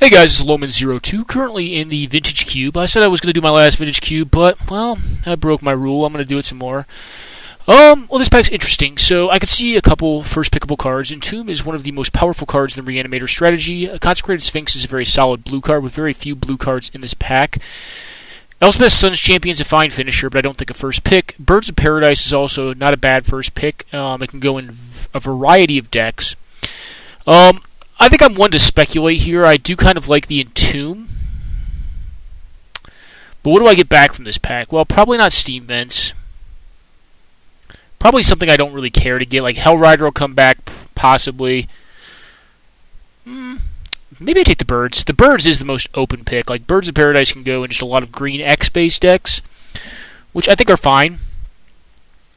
Hey guys, it's Loman02, currently in the Vintage Cube. I said I was going to do my last Vintage Cube, but, well, I broke my rule. I'm going to do it some more. Well, this pack's interesting. So, I can see a couple first pickable cards. Entomb is one of the most powerful cards in the Reanimator strategy. A Consecrated Sphinx is a very solid blue card with very few blue cards in this pack. Elspeth's Sun's Champion's a fine finisher, but I don't think a first pick. Birds of Paradise is also not a bad first pick. It can go in a variety of decks. I think I'm one to speculate here. I do kind of like the Entomb. But what do I get back from this pack? Well, probably not Steam Vents. Probably something I don't really care to get. Like Hellrider will come back, possibly. Maybe I take the Birds. The Birds is the most open pick. Like Birds of Paradise can go in just a lot of green X-based decks, which I think are fine.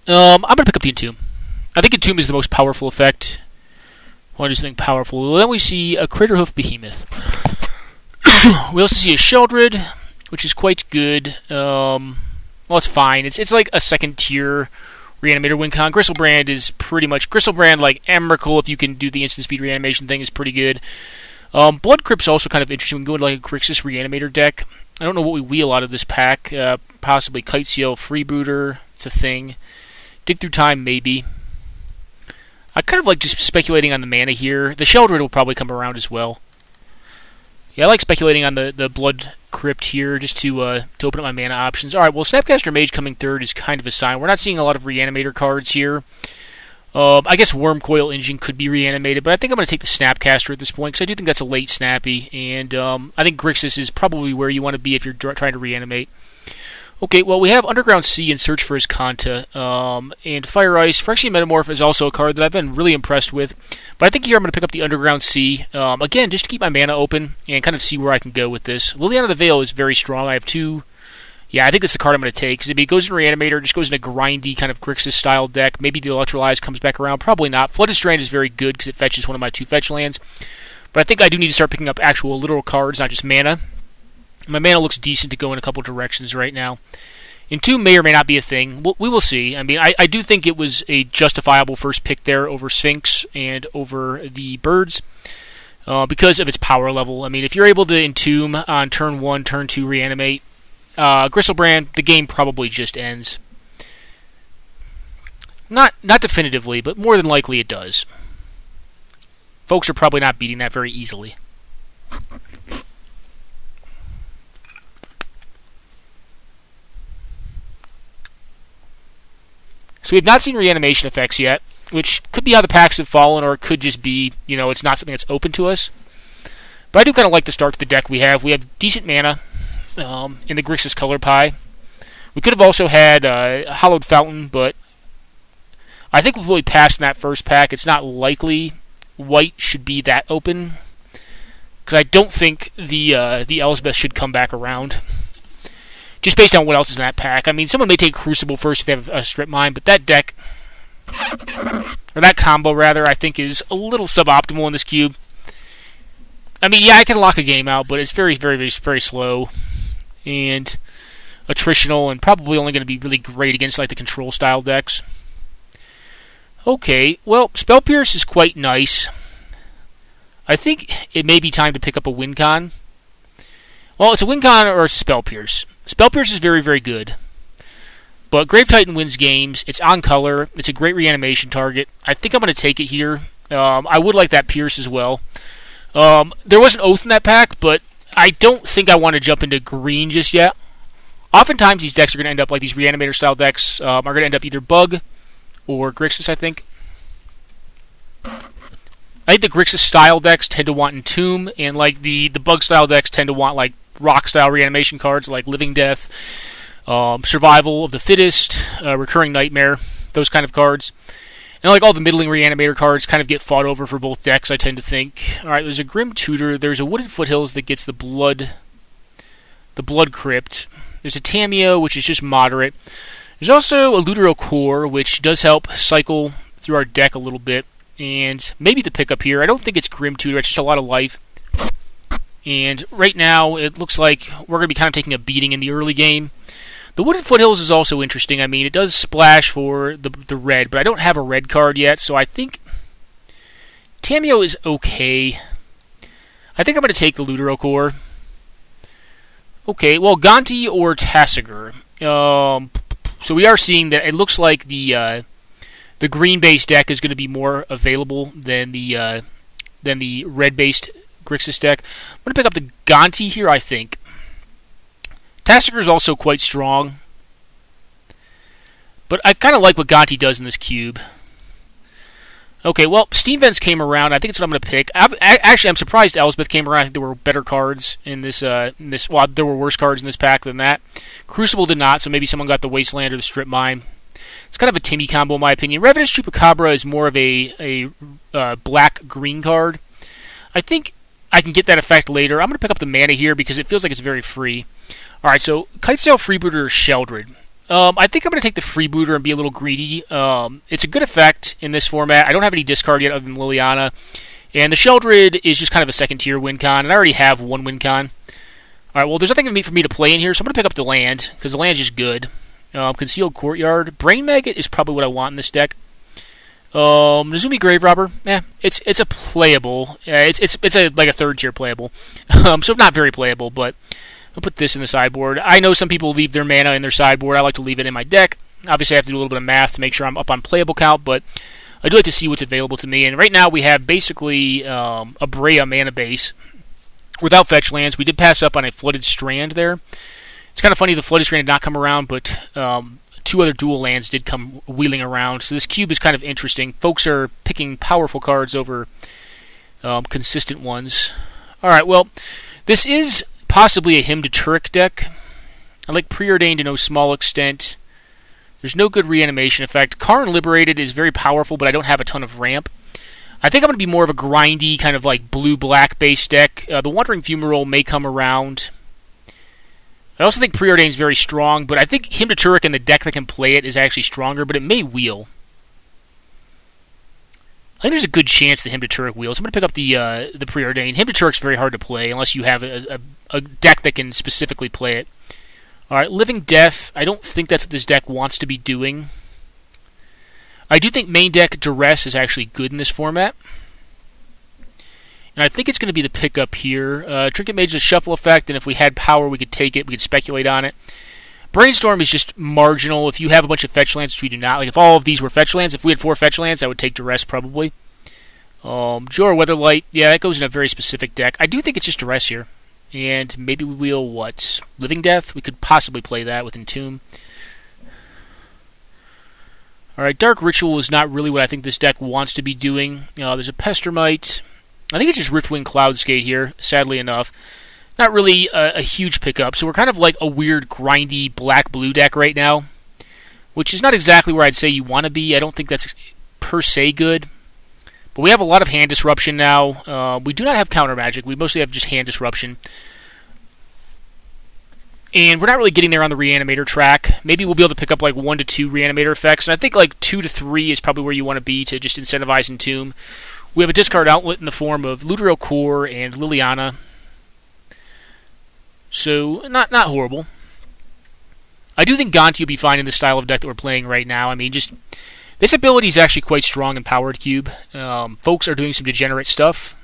I'm going to pick up the Entomb. I think Entomb is the most powerful effect. Want to do something powerful. Then we see a Craterhoof Behemoth. We also see a Sheldred, which is quite good. Well, it's fine. It's like a second tier Reanimator win con. Gristlebrand is pretty much Gristlebrand like Emrakul. If you can do the instant speed reanimation thing, is pretty good. Blood Crypt's also kind of interesting. We can go into like a Grixis Reanimator deck. I don't know what we wheel out of this pack. Possibly Kiteseal, Freebooter. It's a thing. Dig Through Time, maybe. I kind of like just speculating on the mana here. The Sheldred will probably come around as well. Yeah, I like speculating on the Blood Crypt here just to open up my mana options. Alright, well, Snapcaster Mage coming third is kind of a sign. We're not seeing a lot of Reanimator cards here. I guess Wormcoil Engine could be reanimated, but I think I'm going to take the Snapcaster at this point because I do think that's a late Snappy, and I think Grixis is probably where you want to be if you're trying to reanimate. Okay, well, we have Underground Sea and Search for His Kanta, and Fire Ice. Phyrexian Metamorph is also a card that I've been really impressed with, but I think here I'm going to pick up the Underground Sea, again, just to keep my mana open and kind of see where I can go with this. Liliana of the Veil is very strong. I have two. Yeah, I think that's the card I'm going to take, because if it goes in Reanimator, it just goes in a grindy kind of Grixis-style deck. Maybe the Electrolyze comes back around. Probably not. Flooded Strand is very good because it fetches one of my 2 fetch lands, but I think I do need to start picking up actual literal cards, not just mana. My mana looks decent to go in a couple directions right now. Entomb may or may not be a thing. We will see. I mean, I do think it was a justifiable first pick there over Sphinx and over the Birds because of its power level. I mean, if you're able to Entomb on turn 1, turn 2, reanimate, Gristlebrand, the game probably just ends. Not definitively, but more than likely it does. Folks are probably not beating that very easily. So we've not seen reanimation effects yet, which could be how the packs have fallen, or it could just be, it's not something that's open to us. But I do kind of like the start to the deck we have. We have decent mana in the Grixis Color Pie. We could have also had Hallowed Fountain, but I think with what we passed in that first pack, it's not likely white should be that open, because I don't think the Elspeth should come back around. Just based on what else is in that pack. I mean, someone may take Crucible first if they have a Strip Mine, but that deck, or that combo rather, I think is a little suboptimal in this cube. I mean, yeah, I can lock a game out, but it's very, very, very, very slow and attritional, and probably only going to be really great against like the control style decks. Okay, well, Spell Pierce is quite nice. I think it may be time to pick up a win con. Well, it's a win con or a Spell Pierce. Spell Pierce is very, very good. But Grave Titan wins games. It's on color. It's a great reanimation target. I think I'm going to take it here. I would like that Pierce as well. There was an Oath in that pack, but I don't think I want to jump into green just yet. Oftentimes, these decks are going to end up like these Reanimator-style decks are going to end up either Bug or Grixis, I think. I think the Grixis-style decks tend to want Entomb, and like the Bug-style decks tend to want like rock-style reanimation cards like Living Death, Survival of the Fittest, Recurring Nightmare, those kind of cards. And like all the middling Reanimator cards kind of get fought over for both decks, I tend to think. Alright, there's a Grim Tutor, there's a Wooded Foothills that gets the Blood Crypt. There's a Tamiyo, which is just moderate. There's also a Ludero Core, which does help cycle through our deck a little bit. And maybe the pickup here, I don't think it's Grim Tutor, it's just a lot of life. And right now, it looks like we're going to be kind of taking a beating in the early game. The Wooded Foothills is also interesting. I mean, it does splash for the red, but I don't have a red card yet, so I think Tamiyo is okay. I think I'm going to take the Ludero Core. Okay, well, Gonti or Tasigur. So we are seeing that it looks like the green-based deck is going to be more available than the red-based Grixis deck. I'm going to pick up the Gonti here, I think. Tasigur is also quite strong, but I kind of like what Gonti does in this cube. Okay, well, Steam Vents came around. I think it's what I'm going to pick. Actually, I'm surprised Elspeth came around. I think there were better cards in this. Well, there were worse cards in this pack than that. Crucible did not, so maybe someone got the Wasteland or the Strip Mine. It's kind of a Timmy combo, in my opinion. Revenant Chupacabra is more of a black-green card. I think I can get that effect later. I'm going to pick up the mana here because it feels like it's very free. All right, so Kitesail, Freebooter, or Sheldred. I think I'm going to take the Freebooter and be a little greedy. It's a good effect in this format. I don't have any discard yet other than Liliana. And the Sheldred is just kind of a second-tier win con, and I already have one win con. All right, well, there's nothing for me to play in here, so I'm going to pick up the land, because the land's just good. Concealed Courtyard. Brain Maggot is probably what I want in this deck. Nezumi Grave Robber. It's a playable. It's like a third-tier playable. So not very playable, but I'll put this in the sideboard. I know some people leave their mana in their sideboard. I like to leave it in my deck. Obviously, I have to do a little bit of math to make sure I'm up on playable count, but I do like to see what's available to me. And right now, we have basically a Brea mana base without fetch lands. We did pass up on a Flooded Strand there. It's kind of funny the Flooded Strand did not come around, but two other dual lands did come wheeling around. So this cube is kind of interesting. Folks are picking powerful cards over consistent ones. All right, well, this is possibly a Hymn to Turek deck. I like Preordained to no small extent. There's no good reanimation effect. Karn Liberated is very powerful, but I don't have a ton of ramp. I think I'm going to be more of a grindy, kind of like blue-black based deck. The Wandering Fumarole may come around. I also think Preordained is very strong, but I think Hymn to Turek and the deck that can play it is actually stronger, but it may wheel. I think there's a good chance that Hymn to Turek wheels. I'm going to pick up the Preordained. Hymn to Turek's very hard to play unless you have a deck that can specifically play it. Alright, Living Death. I don't think that's what this deck wants to be doing. I do think main deck Duress is actually good in this format. And I think it's going to be the pickup here. Trinket Mage is a shuffle effect, and if we had power, we could take it. We could speculate on it. Brainstorm is just marginal. If you have a bunch of fetch lands, which we do not, like if all of these were fetch lands, if we had 4 fetch lands, I would take Duress probably. Jor Weatherlight, yeah, that goes in a very specific deck. I do think it's just Duress here. And maybe we wheel, what? Living Death? We could possibly play that with Entomb. Alright, Dark Ritual is not really what I think this deck wants to be doing. There's a Pestermite. I think it's just Riftwing Cloudskate here, sadly enough. Not really a huge pickup, so we're kind of like a weird, grindy, black-blue deck right now, which is not exactly where I'd say you want to be. I don't think that's per se good. But we have a lot of hand disruption now. We do not have counter magic. We mostly have just hand disruption. And we're not really getting there on the Reanimator track. Maybe we'll be able to pick up like 1 to 2 Reanimator effects. And I think like 2 to 3 is probably where you want to be to just incentivize Entomb. We have a discard outlet in the form of Ludero Core and Liliana. So, not horrible. I do think Gonti will be fine in the style of deck that we're playing right now. I mean, just this ability is actually quite strong in Powered Cube. Folks are doing some degenerate stuff.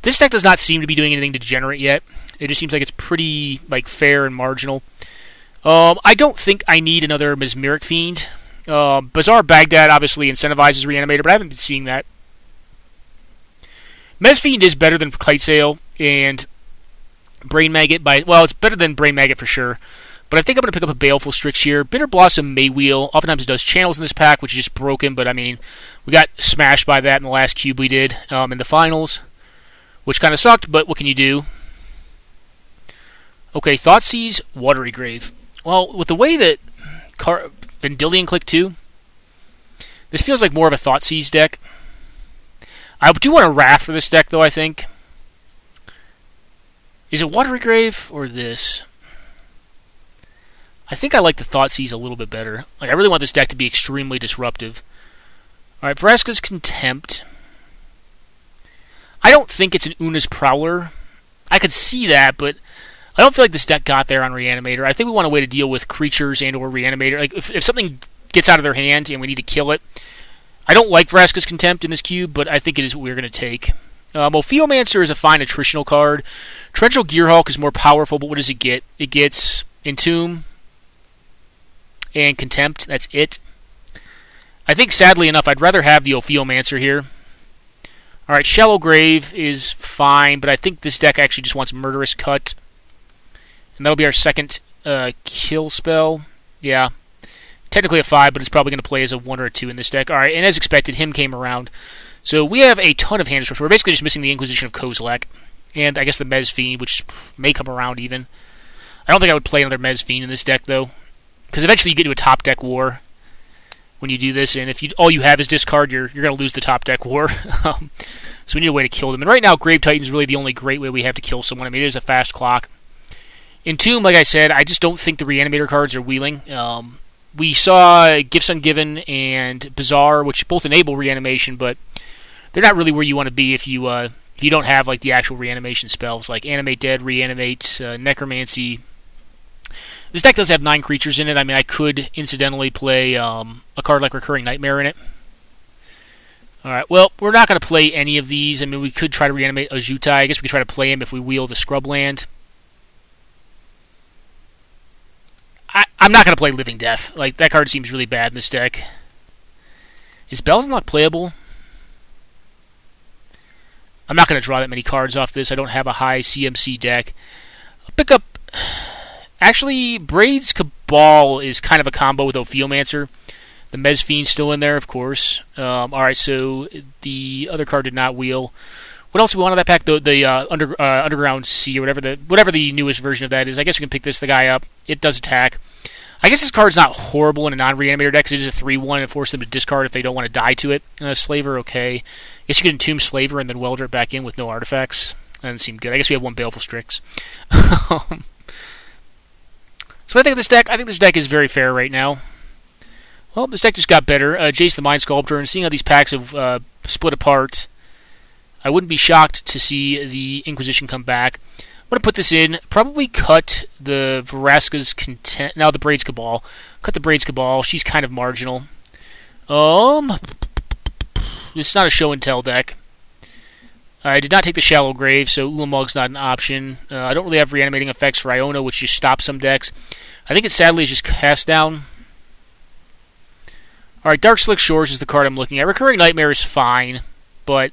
This deck does not seem to be doing anything degenerate yet. It just seems like it's pretty like fair and marginal. I don't think I need another Mesmeric Fiend. Bazaar Baghdad obviously incentivizes Reanimator, but I haven't been seeing that. Mes Fiend is better than Kitesail and Brain Maggot well, it's better than Brain Maggot for sure. But I think I'm going to pick up a Baleful Strix here. Bitter Blossom may wheel. Oftentimes it does channels in this pack, which is just broken, but I mean, we got smashed by that in the last cube we did in the finals, which kind of sucked, but what can you do? Okay, Thoughtseize, Watery Grave. Well, with the way that Vendilion Click 2, this feels like more of a Thoughtseize deck. I do want a Wrath for this deck, though, I think. Is it Watery Grave or this? I think I like the Thoughtseize a little bit better. Like, I really want this deck to be extremely disruptive. Alright, Vraska's Contempt. I don't think it's an Una's Prowler. I could see that, but I don't feel like this deck got there on Reanimator. I think we want a way to deal with creatures and or Reanimator. Like, if something gets out of their hand and we need to kill it, I don't like Vraska's Contempt in this cube, but I think it is what we're going to take. Ophiomancer is a fine attritional card. Torrential Gearhulk is more powerful, but what does it get? It gets Entomb and Contempt. That's it. I think, sadly enough, I'd rather have the Ophiomancer here. Alright, Shallow Grave is fine, but I think this deck actually just wants Murderous Cut. And that'll be our second kill spell. Yeah. Technically a 5, but it's probably going to play as a 1 or a 2 in this deck. Alright, and as expected, him came around. So we have a ton of hand destruction. We're basically just missing the Inquisition of Kozilek. And I guess the Mez Fiend, which may come around even. I don't think I would play another Mez Fiend in this deck, though. Because eventually you get to a top deck war when you do this, and if all you have is discard, you're going to lose the top deck war. So we need a way to kill them. And right now, Grave Titan is really the only great way we have to kill someone. I mean, it is a fast clock. Entomb, like I said, I just don't think the Reanimator cards are wheeling. We saw Gifts Ungiven and Bizarre, which both enable reanimation, but they're not really where you want to be if you don't have like the actual reanimation spells, like Animate Dead, Reanimate, Necromancy. This deck does have 9 creatures in it. I mean, I could incidentally play a card like Recurring Nightmare in it. Alright, well, we're not going to play any of these. I mean, we could try to reanimate Ajutai. I guess we could try to play him if we wheel the Scrubland. I'm not going to play Living Death. Like, that card seems really bad in this deck. Is Belzenlock playable? I'm not going to draw that many cards off this. I don't have a high CMC deck. I'll pick up... Actually, Braid's Cabal is kind of a combo with Ophiomancer. The Mez Fiend's still in there, of course. Alright, so the other card did not wheel. What else do we want on that pack? The Underground Sea, or whatever the newest version of that is. I guess we can pick the guy up. It does attack. I guess this card's not horrible in a non-reanimator deck, because it is a 3-1 and force them to discard if they don't want to die to it. Slaver, okay. I guess you could Entomb Slaver and then Welder it back in with no artifacts. That doesn't seem good. I guess we have 1 Baleful Strix. So I think this deck is very fair right now. Well, this deck just got better. Jace the Mind Sculptor, and seeing how these packs have split apart, I wouldn't be shocked to see the Inquisition come back. I'm going to put this in, probably cut the Vraska's Content, now the Braid's Cabal. Cut the Braid's Cabal, she's kind of marginal. This is not a show and tell deck. I did not take the Shallow Grave, so Ulamog's not an option. I don't really have reanimating effects for Iona, which just stops some decks. I think it sadly is just cast down. Alright, Dark Slick Shores is the card I'm looking at. Recurring Nightmare is fine, but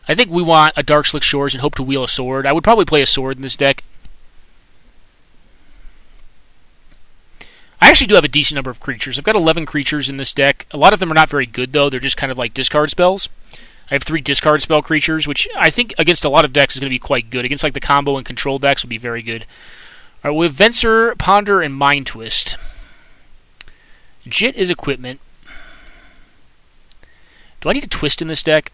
I think we want a Dark Slick Shores and hope to wheel a sword. I would probably play a sword in this deck. I actually do have a decent number of creatures. I've got 11 creatures in this deck. A lot of them are not very good, though. They're just kind of like discard spells. I have 3 discard spell creatures, which I think against a lot of decks is going to be quite good. Against like the combo and control decks would be very good. Alright, we have Venser, Ponder, and Mind Twist. Jit is equipment. Do I need to twist in this deck?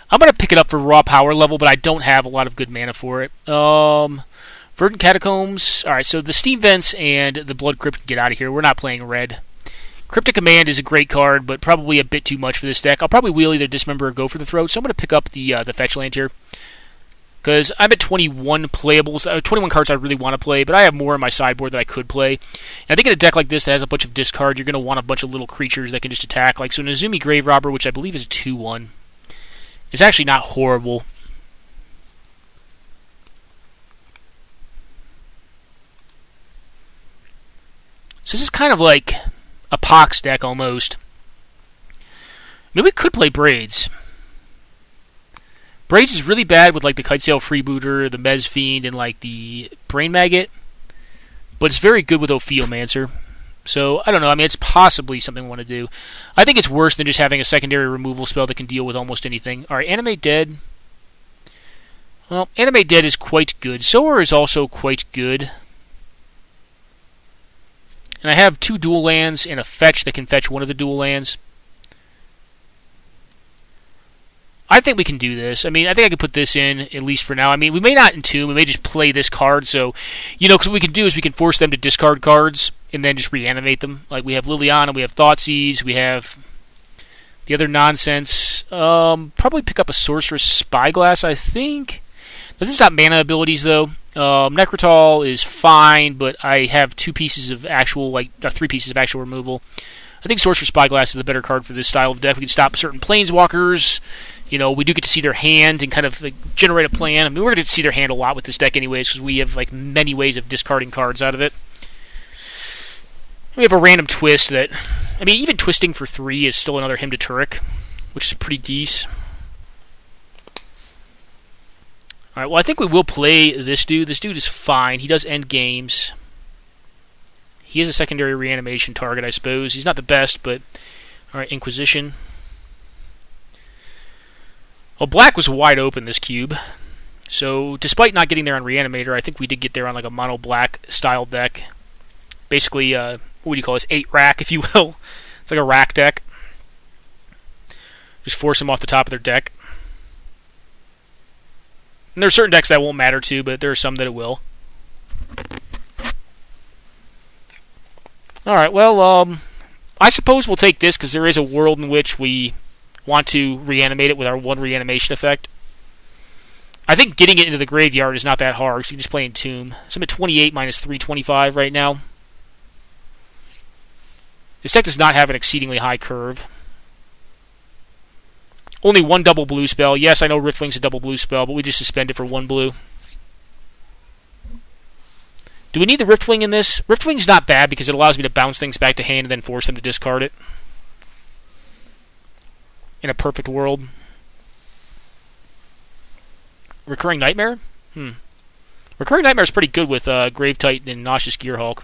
I'm going to pick it up for raw power level, but I don't have a lot of good mana for it. Verdant Catacombs. Alright, so the Steam Vents and the Blood Crypt can get out of here. We're not playing red. Cryptic Command is a great card, but probably a bit too much for this deck. I'll probably wheel either Dismember or Go for the Throat, so I'm going to pick up the Fetch Land here. Because I'm at 21 playables, 21 cards I really want to play, but I have more in my sideboard that I could play. And I think in a deck like this that has a bunch of discard, you're going to want a bunch of little creatures that can just attack. Like, so Nezumi Grave Robber, which I believe is a 2-1, is actually not horrible. So this is kind of like a Pox deck almost. I mean, we could play Braids. Braids is really bad with like the Kitesail Freebooter, the Mez Fiend, and like the Brain Maggot. But it's very good with Ophiomancer. So, I don't know. I mean, it's possibly something we want to do. I think it's worse than just having a secondary removal spell that can deal with almost anything. Alright, Animate Dead. Well, Animate Dead is quite good. Soar is also quite good. And I have 2 dual lands and a fetch that can fetch one of the dual lands. I think we can do this. I mean, I think I could put this in, at least for now. I mean, we may not Entomb. We may just play this card. So, because what we can do is we can force them to discard cards and then just reanimate them. Like, we have Liliana, we have Thoughtseize, we have the other nonsense. Probably pick up a Sorceress Spyglass, I think. This is not mana abilities, though. Necrotal is fine, but I have 2 pieces of actual, 3 pieces of actual removal. I think Sorcerer's Spyglass is the better card for this style of deck. We can stop certain Planeswalkers We do get to see their hand and kind of like generate a plan. I mean, we're going to see their hand a lot with this deck anyways, because we have like many ways of discarding cards out of it. We have a random twist that, I mean, even twisting for 3 is still another Hymn to Turek, which is pretty decent. Alright, well, I think we will play this dude. This dude is fine. He does end games. He is a secondary reanimation target, I suppose. He's not the best, but... Alright, Inquisition. Well, black was wide open, this cube. So, despite not getting there on Reanimator, I think we did get there on like a mono-black style deck. Basically, what do you call this? 8-rack, if you will. It's like a rack deck. Just force them off the top of their deck. And there are certain decks that won't matter to, but there are some that it will. Alright, well, I suppose we'll take this because there is a world in which we want to reanimate it with our 1 reanimation effect. I think getting it into the graveyard is not that hard, so you can just play Entomb. So I'm at 28 minus 325 right now. This deck does not have an exceedingly high curve. Only 1 double blue spell. Yes, I know Riftwing's a double blue spell, but we just suspend it for 1 blue. Do we need the Riftwing in this? Riftwing's not bad because it allows me to bounce things back to hand and then force them to discard it. In a perfect world. Recurring Nightmare? Recurring Nightmare is pretty good with Grave Titan and Nauseous Gearhulk.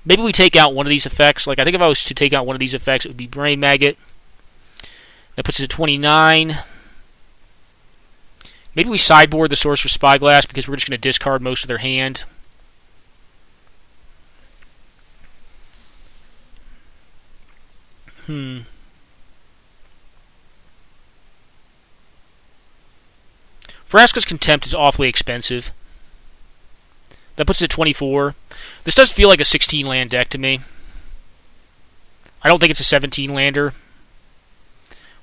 Maybe we take out one of these effects. Like, I think if I was to take out one of these effects, it would be Brain Maggot. That puts it at 29. Maybe we sideboard the Sorcerer's Spyglass because we're just going to discard most of their hand. Vraska's Contempt is awfully expensive. That puts it at 24. This does feel like a 16-land deck to me. I don't think it's a 17-lander.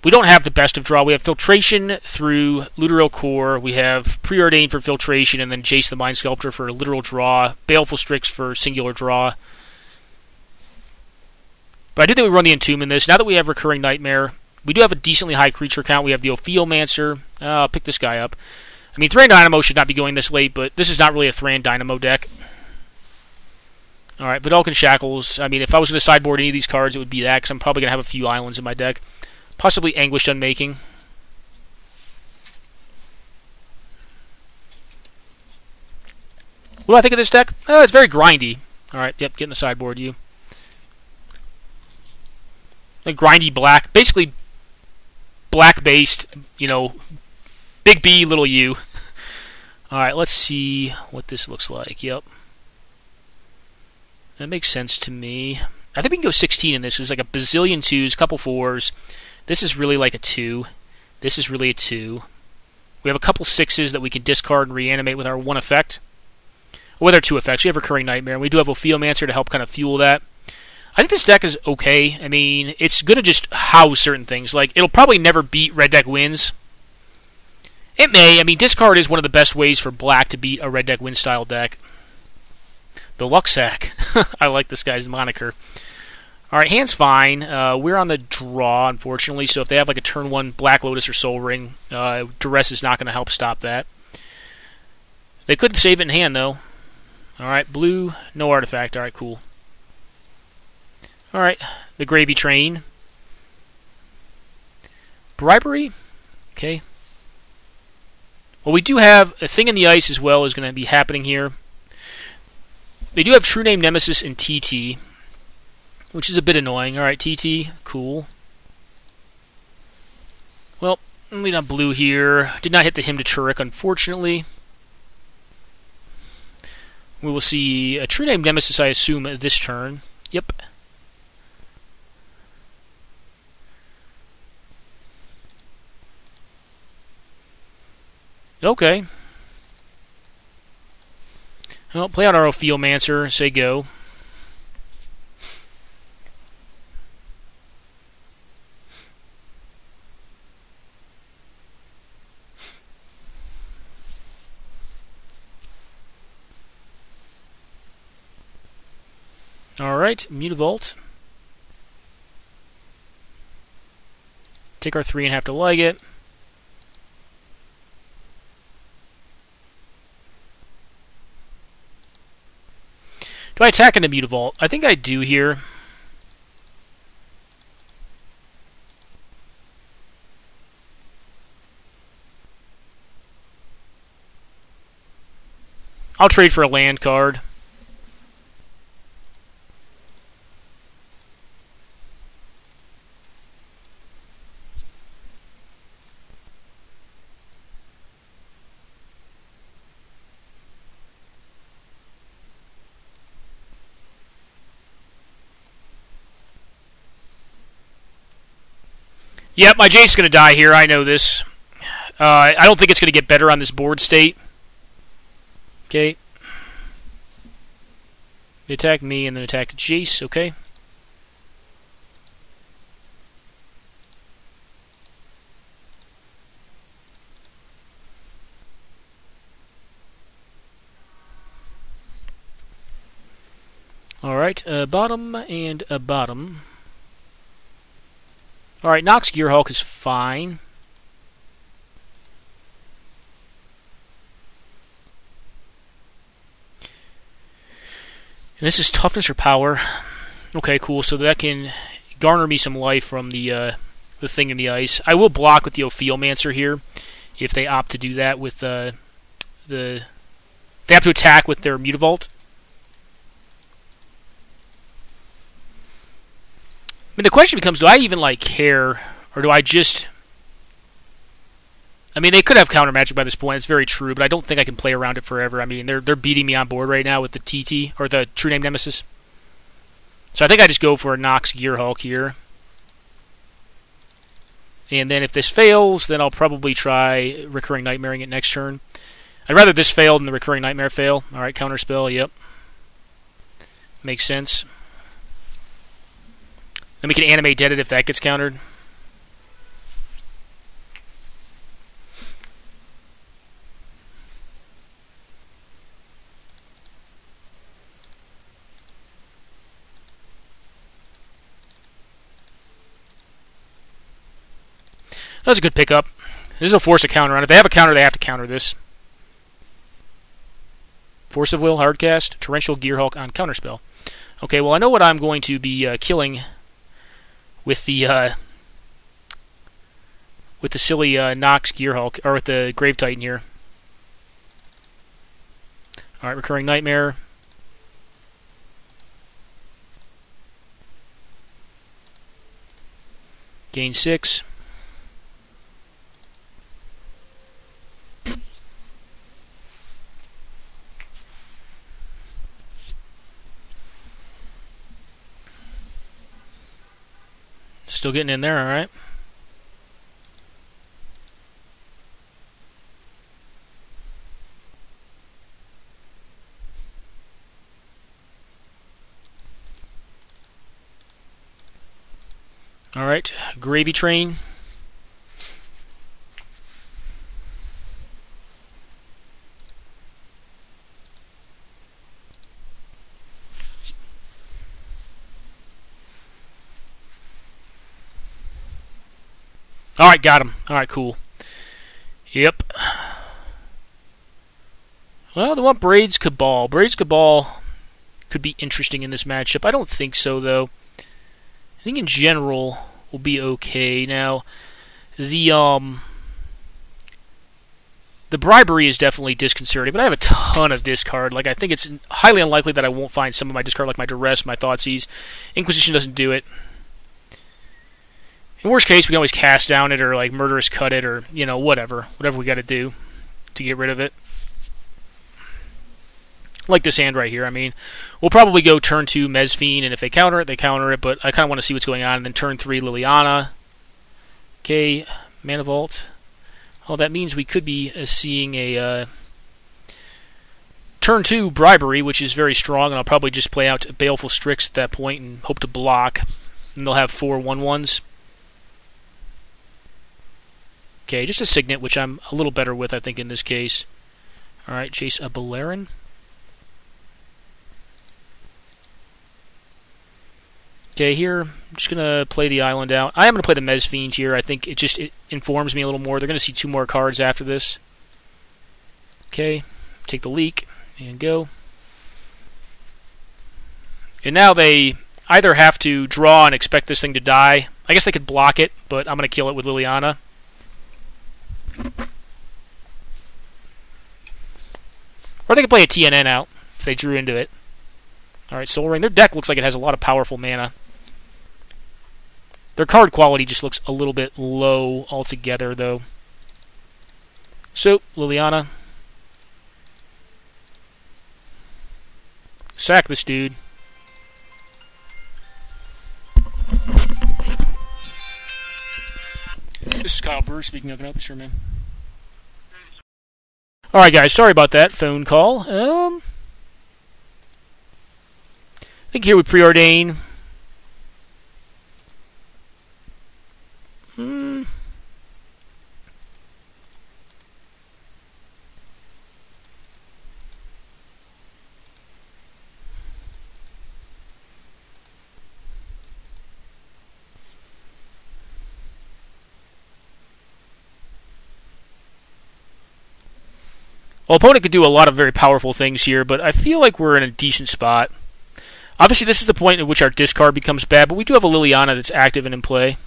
We don't have the best of draw. We have Filtration through Luteral Core. We have Preordained for Filtration, and then Jace the Mind Sculptor for literal draw. Baleful Strix for singular draw. But I do think we run the Entomb in this. Now that we have Recurring Nightmare, we do have a decently high creature count. We have the Ophiomancer. I'll pick this guy up. I mean, Thran Dynamo should not be going this late, but this is not really a Thran Dynamo deck. Alright, Vidalcan Shackles. I mean, if I was going to sideboard any of these cards, it would be that, because I'm probably going to have a few islands in my deck. Possibly Anguished Unmaking. What do I think of this deck? It's very grindy. Alright, yep, get in the sideboard, you. A grindy black. Basically, black-based, big B, little u. Alright, let's see what this looks like. Yep. That makes sense to me. I think we can go 16 in this. It's like a bazillion 2s, couple 4s. This is really like a 2. This is really a 2. We have a couple 6s that we can discard and reanimate with our 1 effect. Or with our 2 effects. We have Recurring Nightmare, and we do have Ophiomancer to help kind of fuel that. I think this deck is okay. I mean, it's going to just house certain things. Like, it'll probably never beat Red Deck Wins. It may. I mean, discard is one of the best ways for black to beat a Red Deck Win style deck. The Luxac. I like this guy's moniker. Alright, hand's fine. We're on the draw, unfortunately, so if they have like a turn 1 Black Lotus or Soul Ring, Duress is not going to help stop that. They could save it in hand, though. Alright, blue, no artifact. Alright, cool. Alright, the Gravy Train. Bribery? Okay. Well, we do have a Thing in the Ice as well is going to be happening here. They do have True Name Nemesis and TT, which is a bit annoying. Alright, TT, cool. Well, we got blue here. Did not hit the Hymn to Turek, unfortunately. We will see a True Name Nemesis, I assume, this turn. Yep. Okay. Well, play out our Ophiomancer, say go. Alright, Mutavault. Take our 3 and have to leg it. Do I attack into Mutavault? I think I do here. I'll trade for a land card. Yep, my Jace's going to die here. I know this. I don't think it's going to get better on this board state. Okay. They attack me and then attack Jace. Okay. Alright, bottom and a bottom. Alright, Nox Gearhulk is fine. And this is toughness or power. Okay, cool. So that can garner me some life from the thing in the ice. I will block with the Ophiomancer here if they opt to do that with they have to attack with their Mutavault. I mean, the question becomes, do I even, like, care, or do I just... I mean, they could have counter magic by this point, it's very true, but I don't think I can play around it forever. I mean, they're beating me on board right now with the TT, or the True Name Nemesis. So I think I just go for a Nox Gearhulk here. And then if this fails, then I'll probably try Recurring Nightmaring it next turn. I'd rather this fail than the Recurring Nightmare fail. Alright, counterspell, yep. Makes sense. Then we can animate dead it if that gets countered. That was a good pickup. This will force a counter on it. If they have a counter, they have to counter this. Force of Will, Hardcast, Torrential Gearhulk on counterspell. Okay, well I know what I'm going to be killing with the silly Nox Gearhulk, or with the Grave Titan here. Alright, Recurring Nightmare. Gain 6. Still getting in there, alright. Alright, Gravy Train. Alright, got him. Alright, cool. Yep. Well, they want Braids Cabal. Braids Cabal could be interesting in this matchup. I don't think so, though. I think in general we'll be okay. Now, the bribery is definitely disconcerting, but I have a ton of discard. Like, I think it's highly unlikely that I won't find some of my discard, like my Duress, my Thoughtseize. Inquisition doesn't do it. In worst case, we can always cast down it, or like Murderous Cut it, or, you know, whatever we got to do to get rid of it. Like this hand right here. I mean, we'll probably go turn 2 Mezfiend, and if they counter it, they counter it, but I kind of want to see what's going on. And then turn 3 Liliana. Okay, Mana Vault. Oh, that means we could be seeing a turn 2 Bribery, which is very strong, and I'll probably just play out Baleful Strix at that point and hope to block. And they'll have 4 1/1s. Okay, just a Signet, which I'm a little better with, I think, in this case. Alright, chase a Balerin. Okay, here, I'm just going to play the island out. I am going to play the Mez Fiend here. I think it informs me a little more. They're going to see 2 more cards after this. Okay, take the leak and go. And now they either have to draw and expect this thing to die. I guess they could block it, but I'm going to kill it with Liliana. Or they could play a TNN out if they drew into it. Alright, Soul Ring. Their deck looks like it has a lot of powerful mana. Their card quality just looks a little bit low altogether, though. So, Liliana. Sack this dude. This is Kyle Burr speaking. I can help you, sir, man. Alright, guys. Sorry about that phone call. I think here we preordain. Well, opponent could do a lot of very powerful things here, but I feel like we're in a decent spot. Obviously, this is the point at which our discard becomes bad, but we do have a Liliana that's active and in play.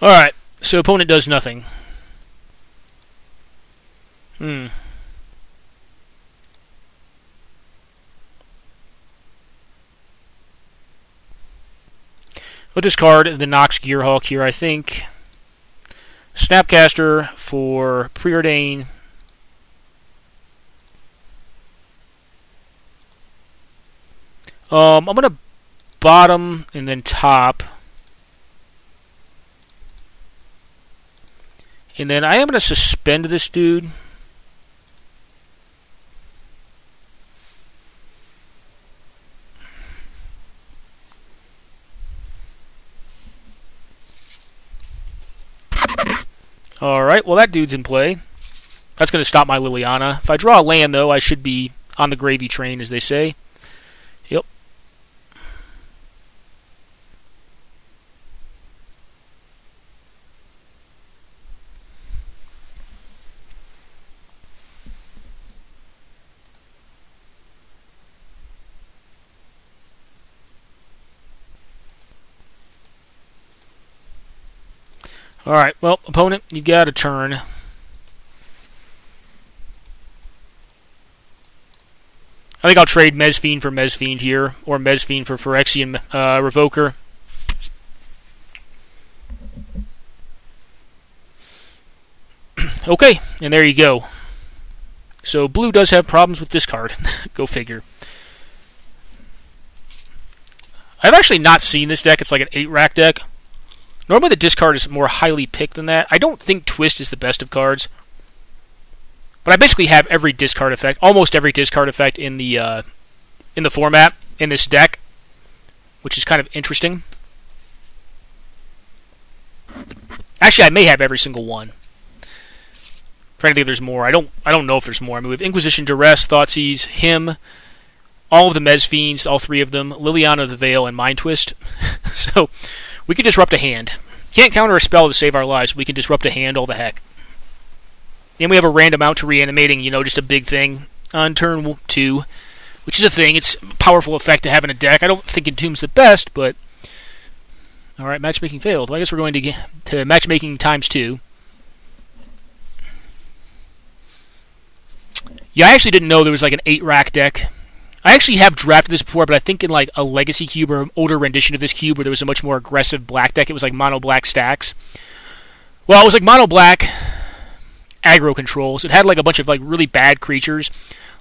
Alright, so opponent does nothing. We'll discard the Nox Gearhawk here, I think. Snapcaster for Preordain. I'm going to bottom and then top. And then I am going to suspend this dude. Alright, well that dude's in play. That's going to stop my Liliana. If I draw a land, though, I should be on the gravy train, as they say. Yep. Alright, well, opponent, you got a turn. I think I'll trade Mez Fiend for Mez Fiend here, or Mez Fiend for Phyrexian Revoker. Okay, and there you go. So blue does have problems with discard. Go figure. I've actually not seen this deck. It's like an 8-rack deck. Normally the discard is more highly picked than that. I don't think Twist is the best of cards. But I basically have every discard effect, almost every discard effect in the format, in this deck, which is kind of interesting. Actually, I may have every single one. Trying to think if there's more. I don't know if there's more. I mean, we have Inquisition, Duress, Thoughtseize, Him, all of the Mez Fiends, all 3 of them, Liliana the Veil, and Mind Twist. So we can disrupt a hand. Can't counter a spell to save our lives. We can disrupt a hand all the heck. And we have a random out to reanimating, you know, just a big thing on turn 2, which is a thing. It's a powerful effect to have in a deck. I don't think Entomb's the best, but... Alright, matchmaking failed. Well, I guess we're going to get to matchmaking times 2. Yeah, I actually didn't know there was like an 8-rack deck. I actually have drafted this before, but I think in like a Legacy cube or an older rendition of this cube where there was a much more aggressive black deck, it was like mono-black stacks. Well, it was like mono-black aggro controls. It had like a bunch of like really bad creatures,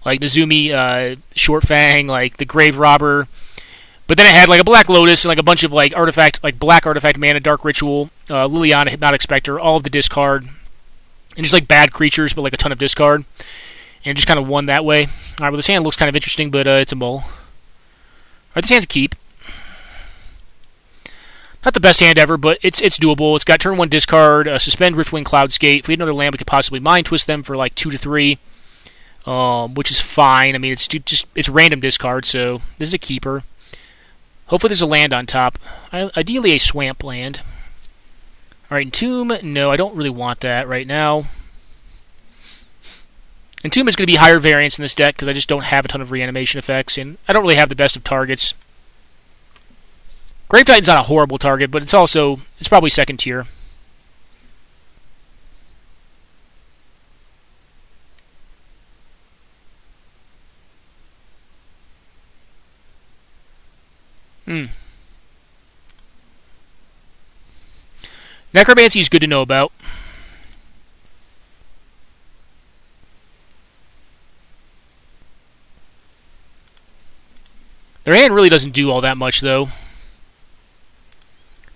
like Nezumi, Short Fang, like the Grave Robber. But then it had like a Black Lotus and like a bunch of like artifact, like black artifact mana, Dark Ritual, Liliana, Hypnotic Spectre, all of the discard, and just like bad creatures, but like a ton of discard, and just kind of won that way. All right, well this hand looks kind of interesting, but it's a mull. All right, this hand's a keep. Not the best hand ever, but it's doable. It's got turn 1 discard, suspend Riftwing Cloudskate. If we had another land, we could possibly Mind Twist them for like 2 to 3, which is fine. I mean, it's random discard, so this is a keeper. Hopefully there's a land on top. Ideally a swamp land. Alright, Entomb. No, I don't really want that right now. Entomb is going to be higher variance in this deck because I just don't have a ton of reanimation effects, and I don't really have the best of targets. Grave Titan's not a horrible target, but it's probably second tier. Necromancy is good to know about. Their hand really doesn't do all that much, though.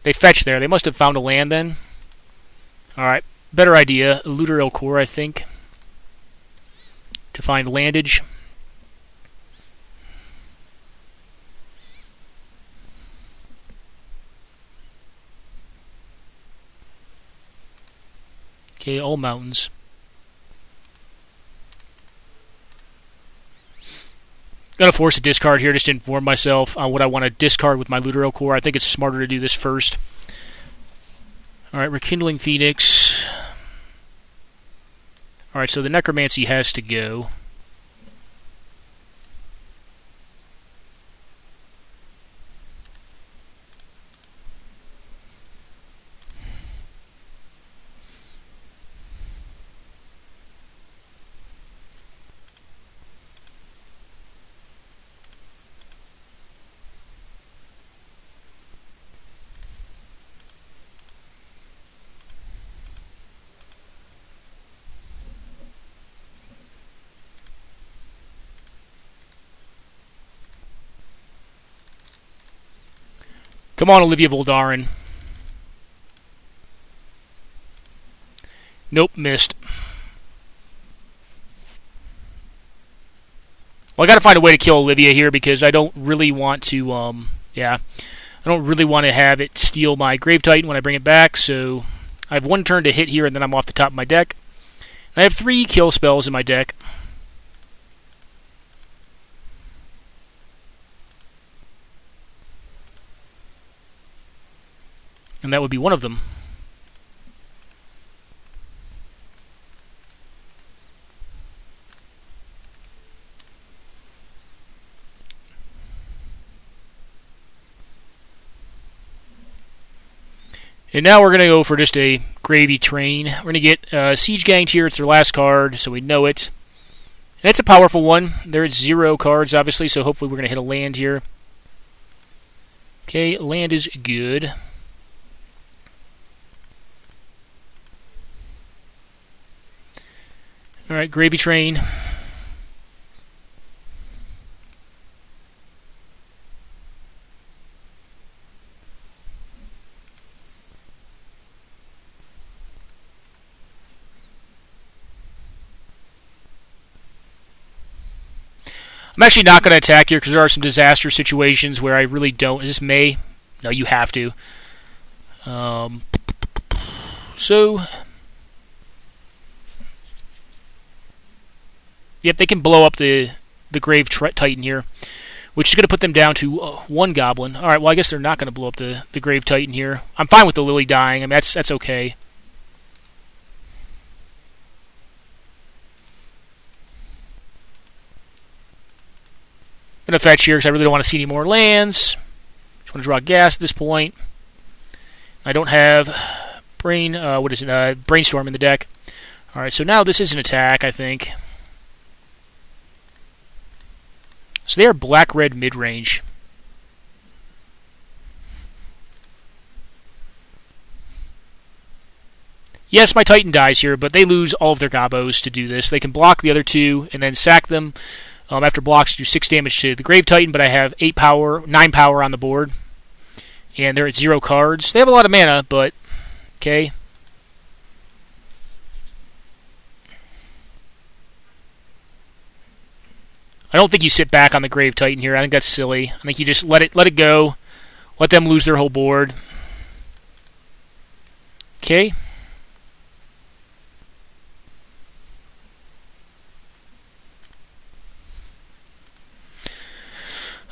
They fetch there. They must have found a land then. Alright, better idea. Looter El Core, I think. To find landage. Okay, all mountains. Gonna force a discard here just to inform myself on what I want to discard with my Looter El Core. I think it's smarter to do this first. Alright, Rekindling Phoenix. Alright, so the Necromancy has to go. Come on, Olivia Voldaren. Nope, missed. Well, I gotta find a way to kill Olivia here because I don't really want to, I don't really want to have it steal my Grave Titan when I bring it back, so I have 1 turn to hit here and then I'm off the top of my deck. I have 3 kill spells in my deck. And that would be one of them. And now we're going to go for just a Gravy Train. We're going to get Siege Ganged here. It's their last card, so we know it. And it's a powerful one. There's 0 cards, obviously, so hopefully we're going to hit a land here. Okay, land is good. Alright, Gravy Train. I'm actually not going to attack here because there are some disaster situations where I really don't. Is this May? No, you have to. So... Yep, they can blow up the Grave Titan here, which is going to put them down to 1 goblin. All right, well, I guess they're not going to blow up the Grave Titan here. I'm fine with the Lily dying. I mean, that's okay. I'm going to fetch here because I really don't want to see any more lands. Just want to draw gas at this point. I don't have Brainstorm in the deck. All right, so now this is an attack, I think. So they are black-red mid-range. Yes, my Titan dies here, but they lose all of their gobos to do this. They can block the other 2 and then sack them After blocks, do 6 damage to the Grave Titan, but I have 9 power on the board. And they're at 0 cards. They have a lot of mana, but okay. I don't think you sit back on the Grave Titan here. I think that's silly. I think you just let it go. Let them lose their whole board. Okay.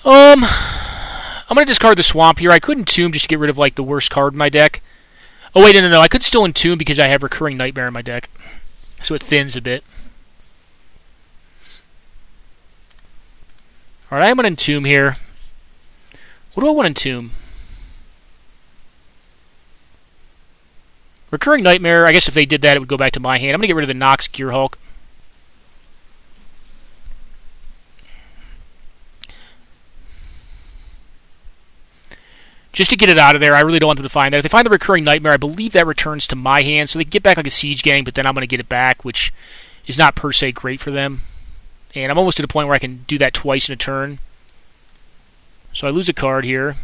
I'm going to discard the Swamp here. I could Entomb just to get rid of like the worst card in my deck. Oh, wait, no. I could still Entomb because I have Recurring Nightmare in my deck. So it thins a bit. Alright, I'm going to Entomb here. What do I want to Entomb? Recurring Nightmare, I guess if they did that, it would go back to my hand. I'm going to get rid of the Nox Gearhulk. Just to get it out of there. I really don't want them to find that. If they find the Recurring Nightmare, I believe that returns to my hand, so they can get back like a Siege Gang, but then I'm going to get it back, which is not per se great for them. And I'm almost to the point where I can do that twice in a turn. So I lose a card here.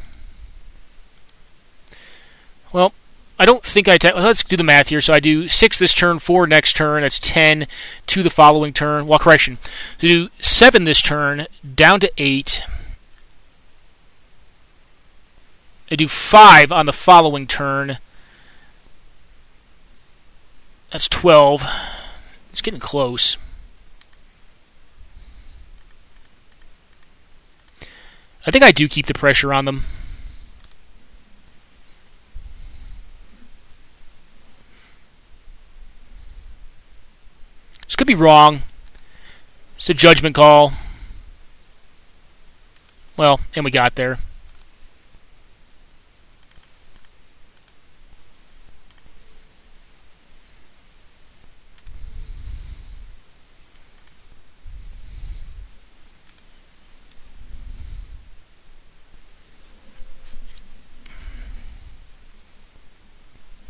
Well, I don't think let's do the math here. So I do 6 this turn, 4 next turn. That's 10 to the following turn. Well, correction. So do 7 this turn, down to 8. I do 5 on the following turn. That's 12. It's getting close. I think I do keep the pressure on them. This could be wrong. It's a judgment call. Well, and we got there.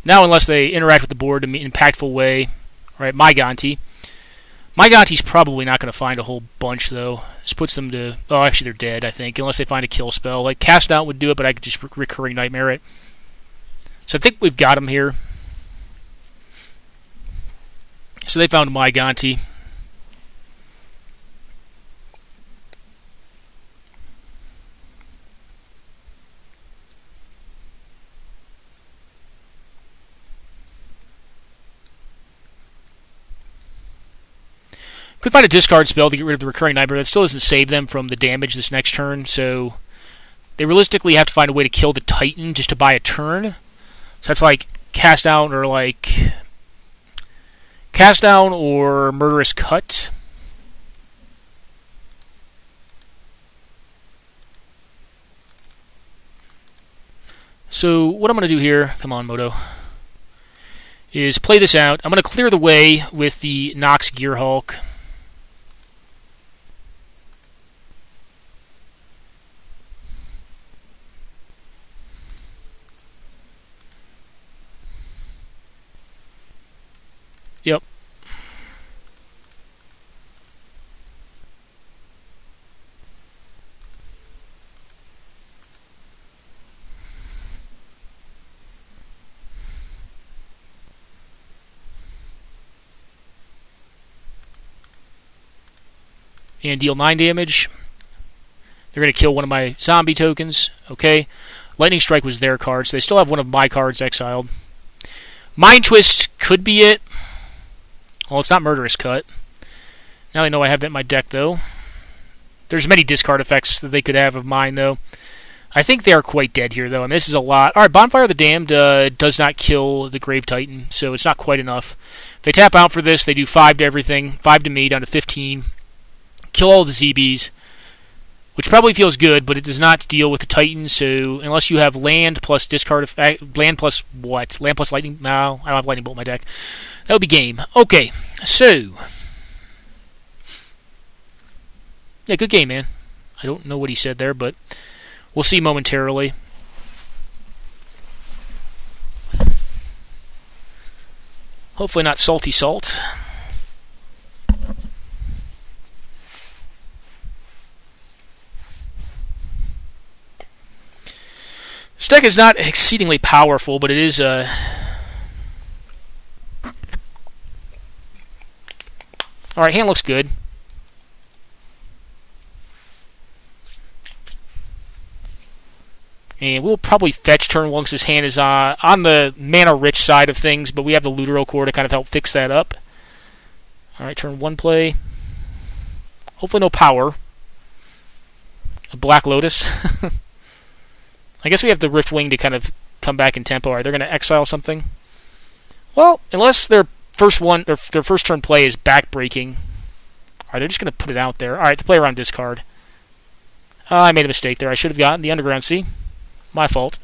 Now, unless they interact with the board in an impactful way, right? Myganti. Myganti's probably not going to find a whole bunch, though. This puts them to... Oh, actually, they're dead, I think, unless they find a kill spell. Like, Cast Out would do it, but I could just Recurring Nightmare it. So I think we've got them here. So they found Myganti. Could find a discard spell to get rid of the Recurring Nightmare. That still doesn't save them from the damage this next turn, so they realistically have to find a way to kill the Titan just to buy a turn. So that's like Cast Down or Murderous Cut. So what I'm going to do here, come on Moto, is play this out. I'm going to clear the way with the Nox Gearhulk. Yep. And deal 9 damage. They're going to kill one of my zombie tokens. Okay. Lightning Strike was their card, so they still have one of my cards exiled. Mind Twist could be it. Well, it's not Murderous Cut. Now they know I have that in my deck, though. There's many discard effects that they could have of mine, though. I think they are quite dead here, though, and this is a lot. Alright, Bonfire of the Damned does not kill the Grave Titan, so it's not quite enough. If they tap out for this, they do 5 to everything. 5 to me, down to 15. Kill all the ZBs, which probably feels good, but it does not deal with the Titan, so unless you have land plus discard effect... Land plus what? Land plus lightning? No, I don't have Lightning Bolt in my deck. That would be game. Okay, so... Yeah, good game, man. I don't know what he said there, but we'll see momentarily. Hopefully not salty salt. deck is not exceedingly powerful, but it is alright, hand looks good. And we'll probably fetch turn 1 because his hand is on the mana-rich side of things, but we have the Lutero core to kind of help fix that up. Alright, turn 1 play. Hopefully no power. A Black Lotus. I guess we have the Riftwing to kind of come back in tempo. Alright, they're going to exile something. Well, unless their first turn play is backbreaking. Alright, they're just going to put it out there. Alright, to play around discard. I made a mistake there. I should have gotten the Underground Sea. My fault.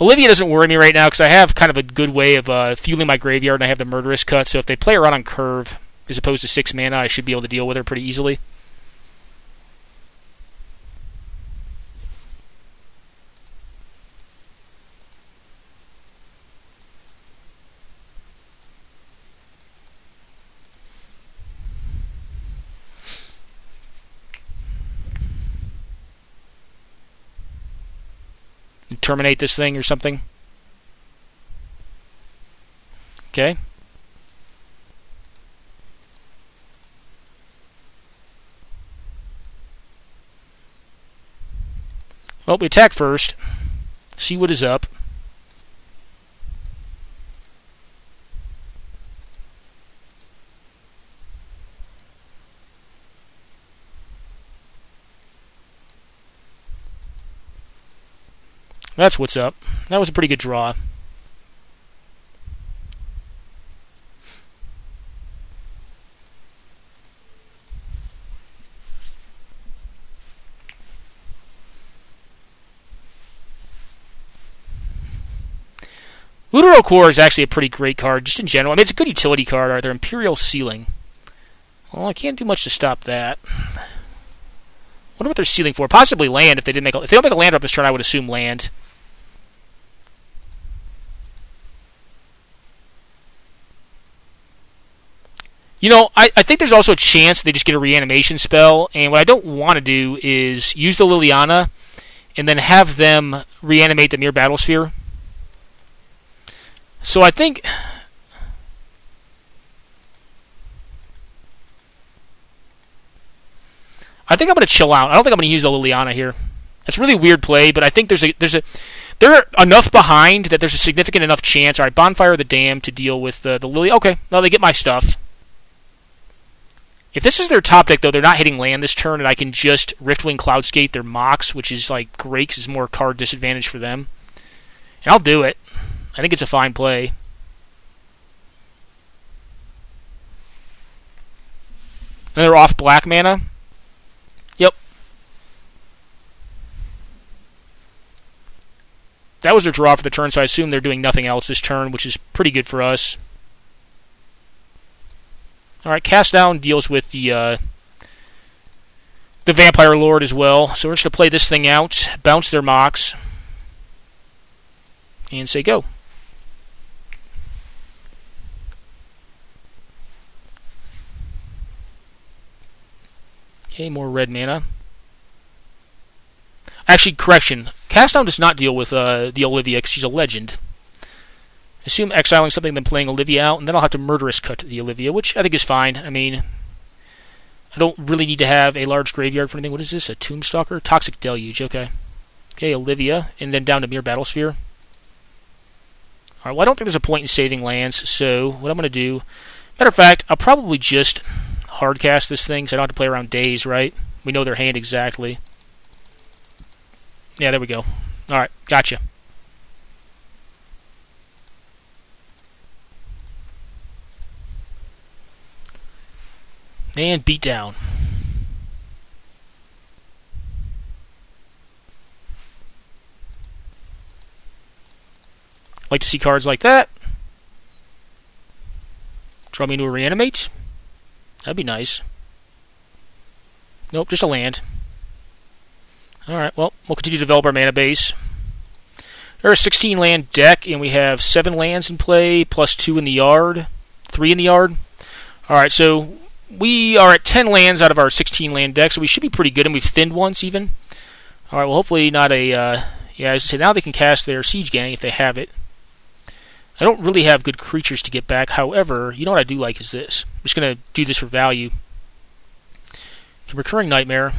Olivia doesn't worry me right now because I have kind of a good way of fueling my graveyard, and I have the Murderous Cut, so if they play around on curve as opposed to 6 mana, I should be able to deal with her pretty easily. Terminate this thing or something. Okay. Well, we attack first. See what is up. That's what's up. That was a pretty good draw. Lutero Core is actually a pretty great card, just in general. I mean, it's a good utility card. Are there Imperial Sealing? Well, I can't do much to stop that. Wonder what they're sealing for. Possibly land if they didn't make if they don't make a land drop this turn, I would assume land. You know, I think there's also a chance they just get a reanimation spell, and what I don't want to do is use the Liliana and then have them reanimate the Mere Battlesphere. So I think I'm going to chill out. I don't think I'm going to use the Liliana here. It's a really weird play, but I think they're enough behind that there's a significant enough chance. All right, Bonfire of the Damned to deal with the Lily. Okay, now they get my stuff. If this is their top deck, though, they're not hitting land this turn, and I can just Riftwing Cloudskate their Mox, which is like great because it's more card disadvantage for them. And I'll do it. I think it's a fine play. And they're off black mana. Yep. That was their draw for the turn, so I assume they're doing nothing else this turn, which is pretty good for us. Alright, Cast Down deals with the Vampire Lord as well. So we're just going to play this thing out, bounce their Mox, and say go. Okay, more red mana. Actually, correction. Cast Down does not deal with the Olivia because she's a legend. Assume exiling something, then playing Olivia out, and then I'll have to Murderous Cut the Olivia, which I think is fine. I mean, I don't really need to have a large graveyard for anything. What is this? A Tombstalker? Toxic Deluge. Okay. Okay, Olivia, and then down to Mere Battlesphere. Alright, well, I don't think there's a point in saving lands, so what I'm going to do... Matter of fact, I'll probably just hardcast this thing, so I don't have to play around days, right? We know their hand exactly. Yeah, there we go. Alright, gotcha. And beat down. Like to see cards like that. Draw me into a Reanimate. That'd be nice. Nope, just a land. Alright, well, we'll continue to develop our mana base. They're a 16 land deck, and we have 7 lands in play, plus 2 in the yard, 3 in the yard. Alright, so we are at 10 lands out of our 16 land deck, so we should be pretty good, and we've thinned once even. Alright, well hopefully not a, yeah, as I said, now they can cast their Siege Gang if they have it. I don't really have good creatures to get back, however, you know what I do like is this. I'm just going to do this for value. Recurring Nightmare.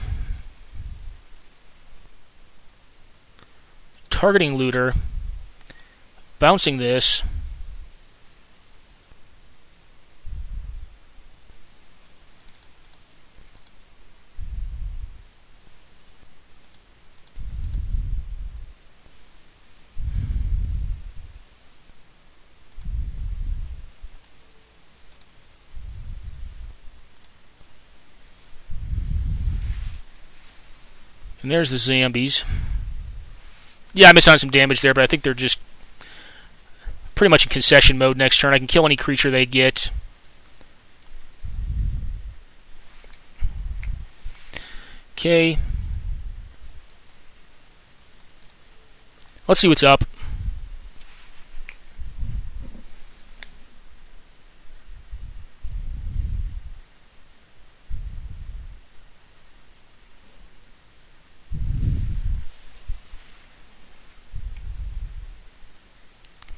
Targeting Looter. Bouncing this. And there's the zombies. Yeah, I missed on some damage there, but I think they're just pretty much in concession mode next turn. I can kill any creature they get. Okay. Let's see what's up.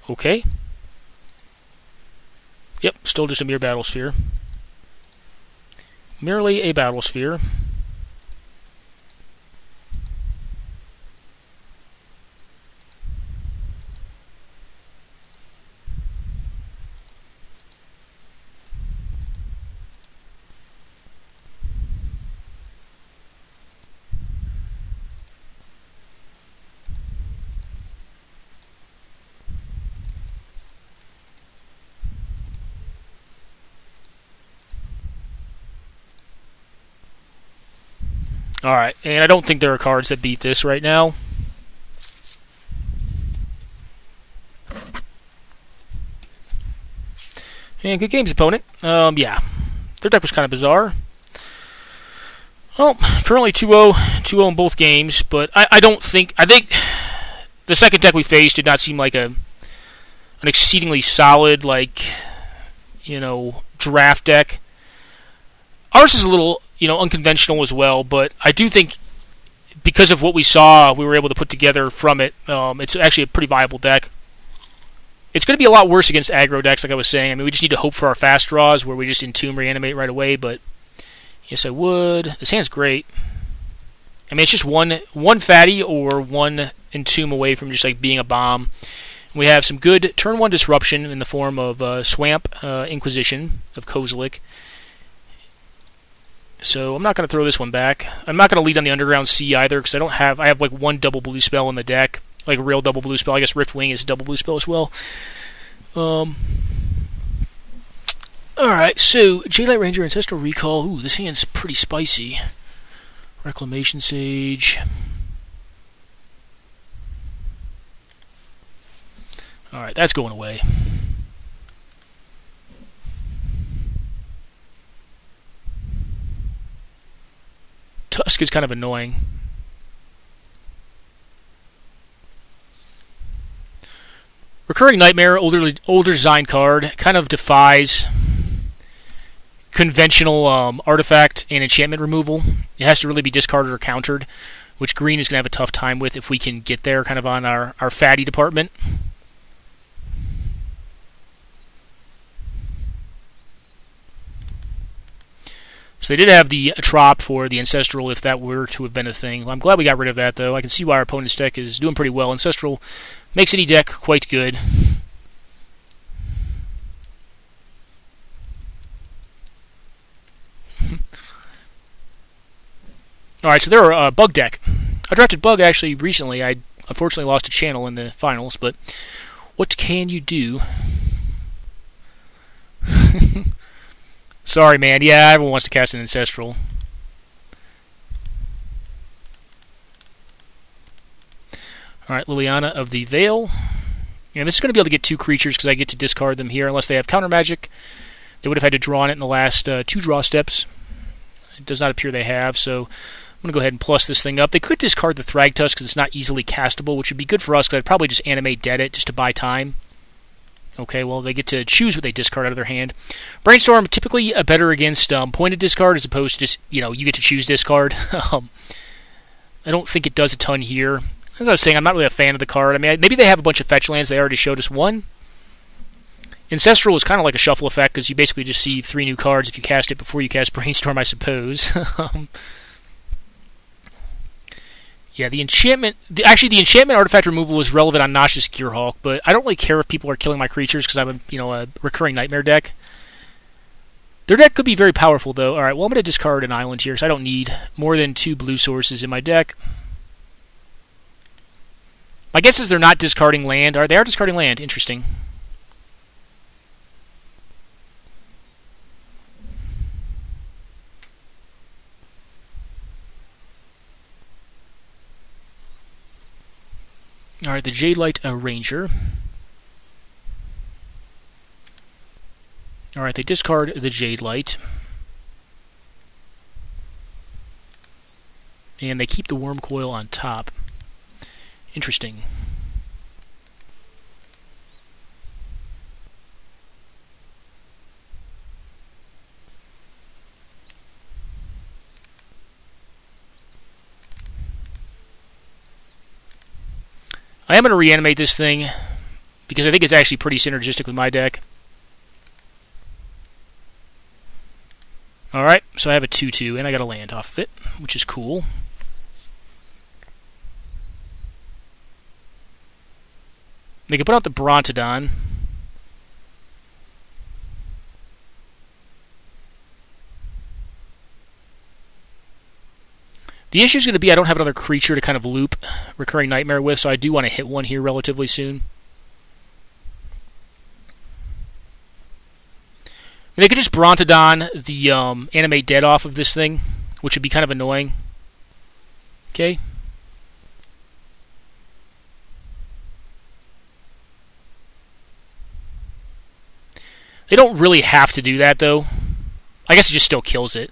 Okay. Yep, still just a mere battle sphere. Merely a battle sphere. Alright, and I don't think there are cards that beat this right now. And good games, opponent. Yeah. Their deck was kind of bizarre. Well, currently 2-0. 2-0 in both games, but I don't think... I think the second deck we faced did not seem like an exceedingly solid, like, you know, draft deck. Ours is a little... you know, unconventional as well, but I do think because of what we saw, we were able to put together from it. It's actually a pretty viable deck. It's going to be a lot worse against aggro decks, like I was saying. I mean, we just need to hope for our fast draws where we just entomb reanimate right away, but yes, I would. This hand's great. I mean, it's just one fatty or one entomb away from just like being a bomb. We have some good turn 1 disruption in the form of Swamp Inquisition of Kozilek. So I'm not going to throw this one back. I'm not going to lead on the Underground Sea either, because I have like one double blue spell in the deck, like a real double blue spell. I guess Rift Wing is a double blue spell as well. Alright, so Jaylight Ranger, Ancestral Recall. Ooh, this hand's pretty spicy. Reclamation Sage. Alright, that's going away. Tusk is kind of annoying. Recurring Nightmare, older design card, kind of defies conventional artifact and enchantment removal. It has to really be discarded or countered, which green is going to have a tough time with if we can get there kind of on our fatty department. So they did have the Trop for the Ancestral if that were to have been a thing. Well, I'm glad we got rid of that, though. I can see why our opponent's deck is doing pretty well. Ancestral makes any deck quite good. Alright, so they're a Bug deck. I drafted Bug actually recently. I unfortunately lost a channel in the finals, but what can you do? Sorry, man. Yeah, everyone wants to cast an Ancestral. Alright, Liliana of the Veil. And this is going to be able to get 2 creatures because I get to discard them here unless they have counter magic. They would have had to draw on it in the last 2 draw steps. It does not appear they have, so I'm going to go ahead and plus this thing up. They could discard the Thragtusk because it's not easily castable, which would be good for us because I'd probably just animate dead it just to buy time. Okay, well, they get to choose what they discard out of their hand. Brainstorm, typically better against pointed discard as opposed to just, you get to choose discard. I don't think it does a ton here. As I was saying, I'm not really a fan of the card. I mean, maybe they have a bunch of fetch lands. They already showed us one. Ancestral is kind of like a shuffle effect because you basically just see 3 new cards if you cast it before you cast Brainstorm, I suppose. Yeah, the enchantment... Actually, the enchantment artifact removal is relevant on Noxious Gearhulk, but I don't really care if people are killing my creatures because I'm a recurring Nightmare deck. Their deck could be very powerful, though. Alright, well, I'm going to discard an island here because I don't need more than 2 blue sources in my deck. My guess is they're not discarding land. They are discarding land. Interesting. Alright, the Jadelight Ranger. Alright, they discard the Jadelight. And they keep the Worm Coil on top. Interesting. I am going to reanimate this thing because I think it's actually pretty synergistic with my deck. Alright, so I have a 2/2 and I got a land off of it, which is cool. They can put out the Brontodon. The issue is going to be I don't have another creature to kind of loop Recurring Nightmare with, so I do want to hit one here relatively soon. And they could just Brontodon the Animate Dead off of this thing, which would be kind of annoying. Okay. They don't really have to do that, though. I guess it just still kills it.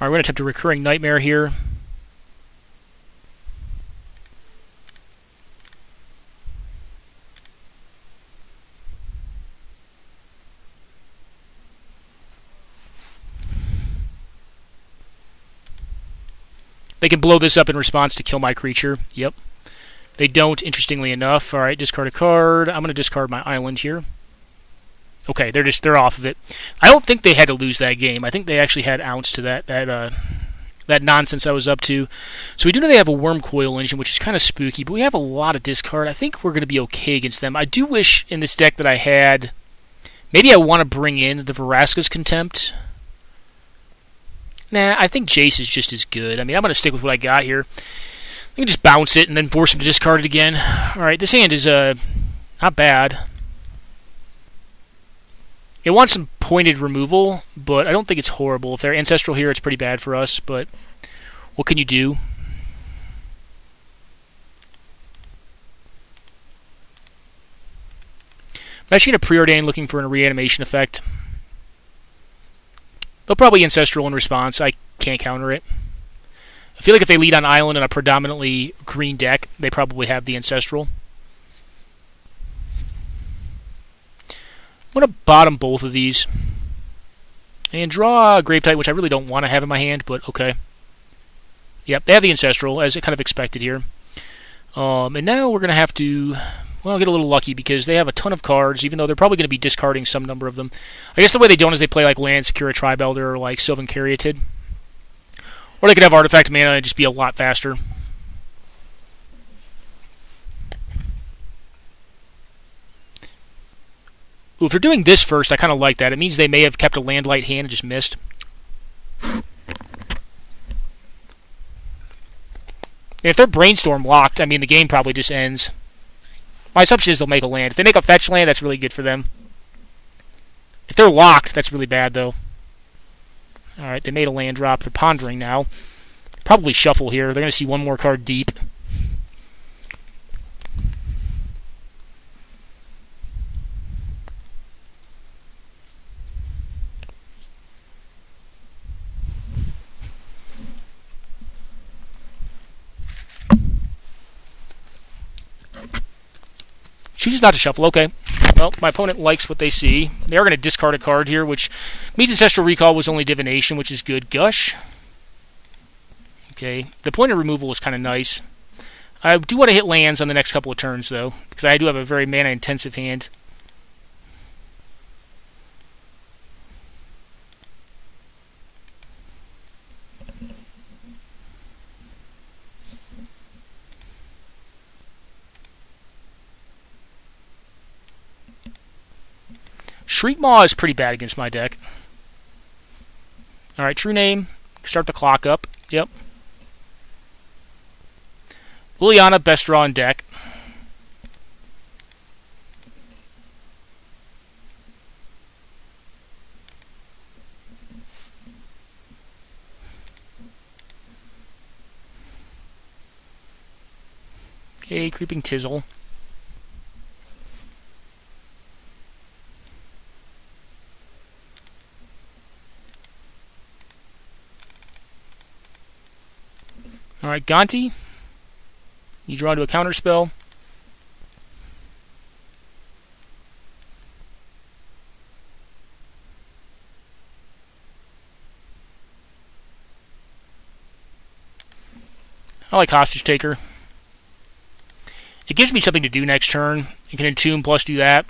Alright, we're going to attempt a Recurring Nightmare here. They can blow this up in response to kill my creature. Yep. They don't, interestingly enough. Alright, discard a card. I'm going to discard my island here. Okay, they're off of it. I don't think they had to lose that game. I think they actually had ounce to that nonsense I was up to. So we do know they have a Worm Coil engine, which is kind of spooky, but we have a lot of discard. I think we're going to be okay against them. I do wish in this deck that I had... Maybe I want to bring in the Vraska's Contempt. Nah, I think Jace is just as good. I mean, I'm going to stick with what I got here. I can just bounce it and then force him to discard it again. Alright, this hand is not bad. It wants some pointed removal, but I don't think it's horrible. If they're Ancestral here, it's pretty bad for us, but what can you do? I'm actually going to preordain looking for a reanimation effect. They'll probably Ancestral in response. I can't counter it. I feel like if they lead on Island in a predominantly green deck, they probably have the Ancestral. I'm going to bottom both of these. And draw a Gravetite, which I really don't want to have in my hand, but okay. Yep, they have the Ancestral, as I kind of expected here. And now we're going to have to, well, get a little lucky because they have a ton of cards, even though they're probably going to be discarding some number of them. I guess the way they don't is they play like Land, Secura Tribelder, or like Sylvan Caryatid. Or they could have Artifact Mana and just be a lot faster. Ooh, if they're doing this first, I kind of like that. It means they may have kept a land light hand and just missed. And if they're brainstorm locked, I mean, the game probably just ends. My assumption is they'll make a land. If they make a fetch land, that's really good for them. If they're locked, that's really bad, though. Alright, they made a land drop. They're pondering now. Probably shuffle here. They're going to see one more card deep. Chooses not to shuffle. Okay. Well, my opponent likes what they see. They are going to discard a card here, which means Ancestral Recall was only Divination, which is good. Gush. Okay. The point of removal is kind of nice. I do want to hit lands on the next couple of turns, though, because I do have a very mana-intensive hand. Shriekmaw is pretty bad against my deck. Alright, True Name. Start the clock up. Yep. Liliana, best draw in deck. Okay, Creeping Tizzle. Alright, Gonti. You draw into a counterspell. I like Hostage Taker. It gives me something to do next turn. You can Entomb plus do that.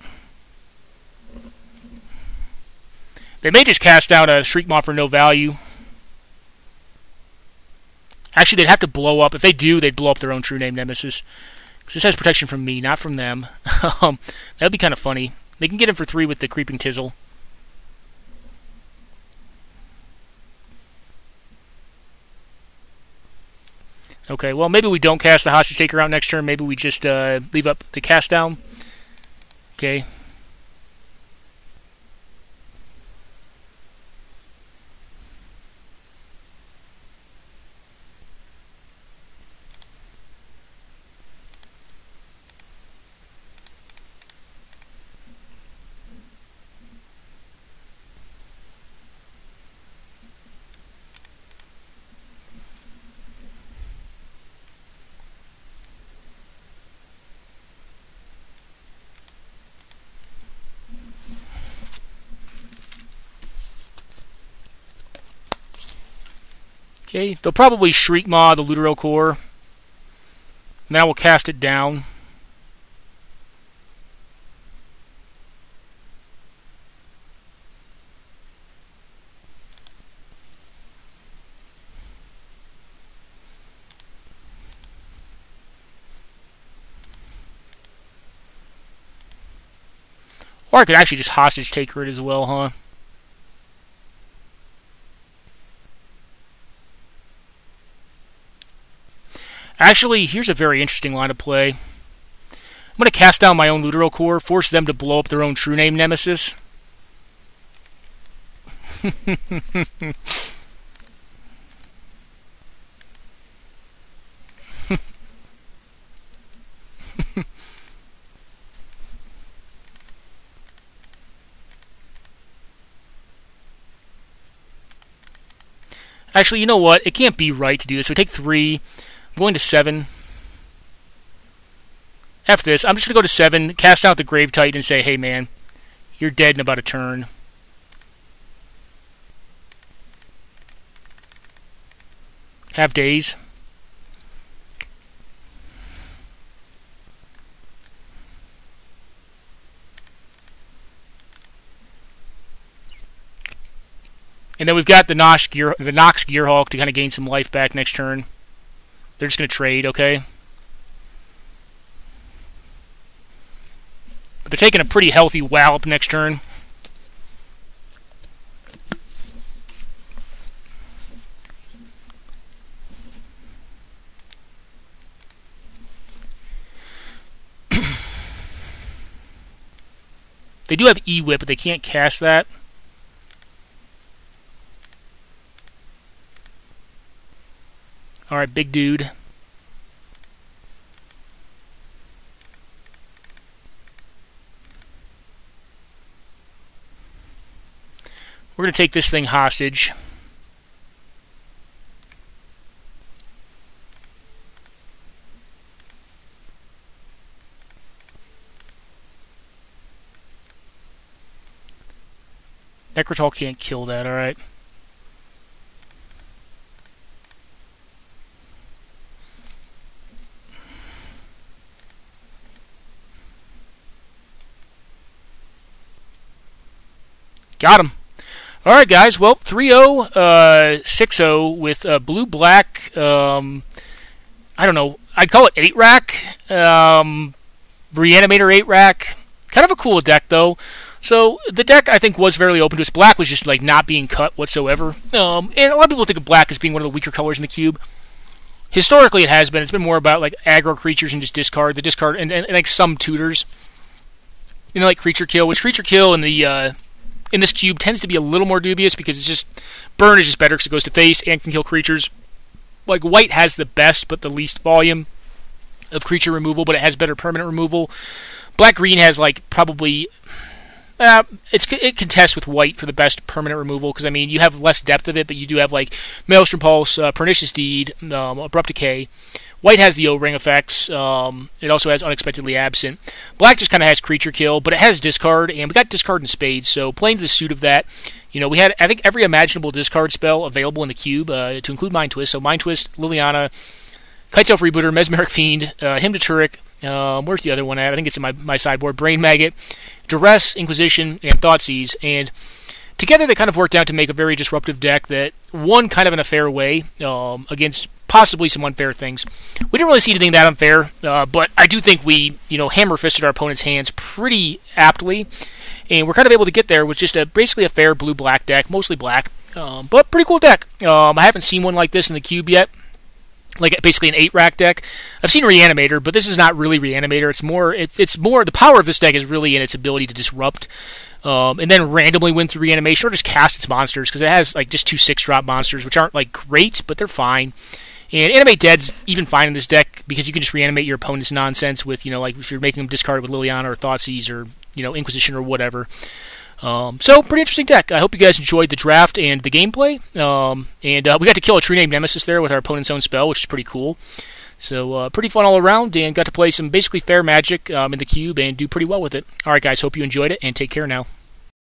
They may just cast down a Shriekmaw for no value. Actually, they'd have to blow up. If they do, they'd blow up their own True Name Nemesis. Because this has protection from me, not from them. That would be kind of funny. They can get him for 3 with the Creeping Tizzle. Okay, well, maybe we don't cast the Hostage Taker out next turn. Maybe we just leave up the cast down. Okay. Okay, they'll probably Shriekmaw the Lutero Core. Now we'll cast it down. Or I could actually just Hostage Taker it as well, huh? Actually, here's a very interesting line of play. I'm going to cast down my own Lutero Core, force them to blow up their own True Name Nemesis. Actually, you know what? It can't be right to do this. So we take 3. I'm going to 7. F this. I'm just going to go to 7, cast out the Grave Titan, and say, hey, man, you're dead in about a turn. Have days. And then we've got the Nox Gearhulk to kind of gain some life back next turn. They're just going to trade, okay? But they're taking a pretty healthy wallop next turn. They do have E-Whip, but they can't cast that. Alright, big dude. We're going to take this thing hostage. Necrotal can't kill that, alright. Got him. Alright, guys. Well, 3-0, 6-0 with blue-black, I don't know, I'd call it 8-rack, Reanimator 8-rack. Kind of a cool deck, though. So, the deck, I think, was fairly open to us. Black was just, like, not being cut whatsoever. And a lot of people think of black as being one of the weaker colors in the cube. Historically, it has been. It's been more about, like, aggro creatures and just discard. The discard, and like, some tutors. You know, like creature kill, which creature kill in the, in this cube tends to be a little more dubious because it's just, burn is just better because it goes to face and can kill creatures. Like, white has the best but the least volume of creature removal, but it has better permanent removal. Black-green has, like, probably... it contests with white for the best permanent removal, because, I mean, you have less depth of it, but you do have, like, Maelstrom Pulse, Pernicious Deed, Abrupt Decay. White has the O-Ring effects. It also has Unexpectedly Absent. Black just kind of has creature kill, but it has discard, and we got discard in spades, so playing to the suit of that, you know, we had, I think, every imaginable discard spell available in the cube, to include Mind Twist. So Mind Twist, Liliana, Kitesail Freebooter, Mesmeric Fiend, Hymn to Turek. Where's the other one at? I think it's in my sideboard. Brain Maggot, Duress, Inquisition, and Thoughtseize. And together they kind of worked out to make a very disruptive deck that won kind of in a fair way against possibly some unfair things. We didn't really see anything that unfair, but I do think we, you know, hammer-fisted our opponent's hands pretty aptly. And we're kind of able to get there with just basically a fair blue-black deck, mostly black. But pretty cool deck. I haven't seen one like this in the cube yet. Like basically an 8-rack deck. I've seen Reanimator, but this is not really Reanimator. It's more the power of this deck is really in its ability to disrupt, and then randomly win through reanimation or just cast its monsters, because it has like just 2 6-drop monsters, which aren't like great, but they're fine. And Animate Dead's even fine in this deck because you can just reanimate your opponent's nonsense with, you know, like if you're making them discard with Liliana or Thoughtseize or, you know, Inquisition or whatever. So, pretty interesting deck. I hope you guys enjoyed the draft and the gameplay. And we got to kill a tree named Nemesis there with our opponent's own spell, which is pretty cool. So, pretty fun all around, and got to play some basically fair Magic in the cube and do pretty well with it. Alright guys, hope you enjoyed it, and take care now.